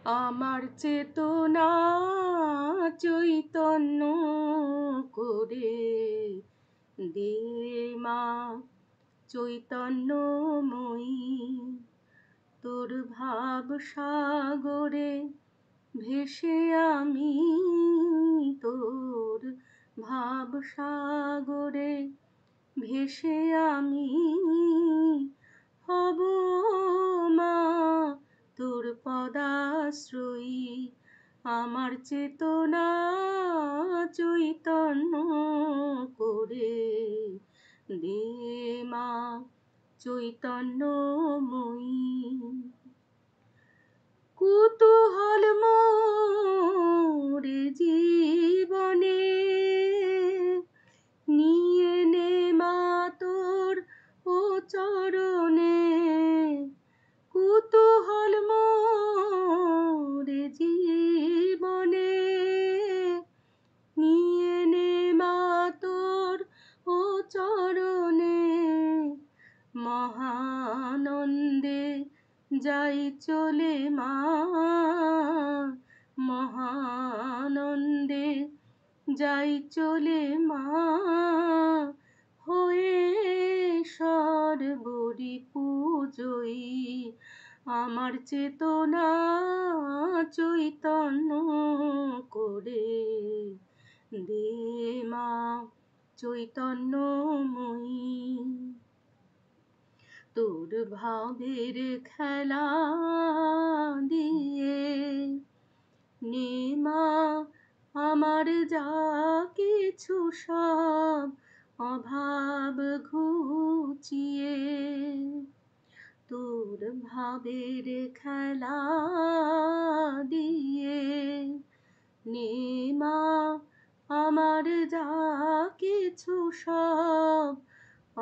আমার চেতনা চৈতন্য করে দে মা চৈতন্যময়ী। তোর ভাব সাগরে ভেসে আমি, তোর ভাব সাগরে ভেসে আমি হব মা তোর পদাশ্রয়ী। আমার চেতনা চৈতন্য করে দে মা চৈতন্যময়ী। কুতূহল মোর জীবনে নিয়ে নে মা তোর ও চরণে। কুতূহল মোর জীবনে নিয়ে নে মা তোর ও চরণে। মহানন্দে যাই চলে মা, মহানন্দে যাই চলে মা হয়ে সর্বরিপুজয়ী। আমার চেতনা চৈতন্য করে দে মা চৈতন্যময়ী। তোর ভাবের খেলা দিয়ে নে মা আমার যা কিছু সব অভাব ঘুচিয়ে। তোর ভাবের খেলা দিয়ে নে মা আমার যা কিছু সব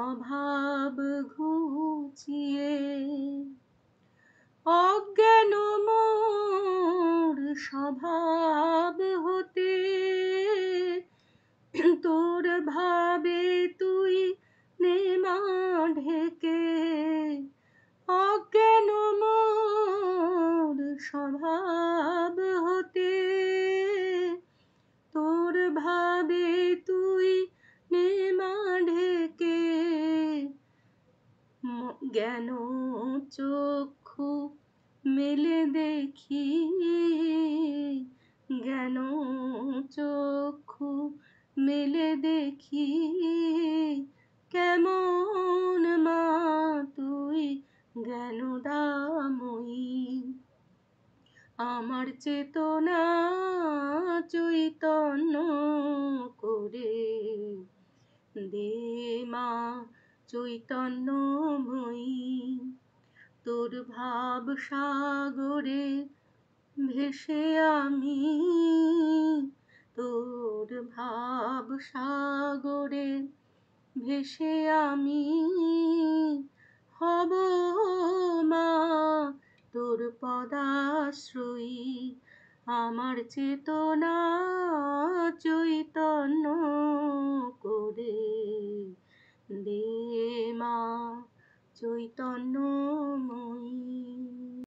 অভাব ঘুচিয়ে। অজ্ঞান মোর স্বভাব হতে তোর ভাবে তুই নে মা ঢেকে। অজ্ঞান মোর স্বভাব হতে তোর ভাবে তুই নে মা ঢেকে। জ্ঞান চক্ষু মেলে দেখি, জ্ঞান চক্ষু মেলে দেখি কেমন মা তুই জ্ঞানদাময়ী। আমার চেতনা চৈতন্য করে দে মা চৈতন্যময়ী। তোর ভাব সাগরে ভেসে আমি, তোর ভাব সাগরে ভেসে আমি হব মা তোর পদাশ্রয়ী। আমার চেতনা চৈতন্য করে দে মা চৈতন্যময়ী।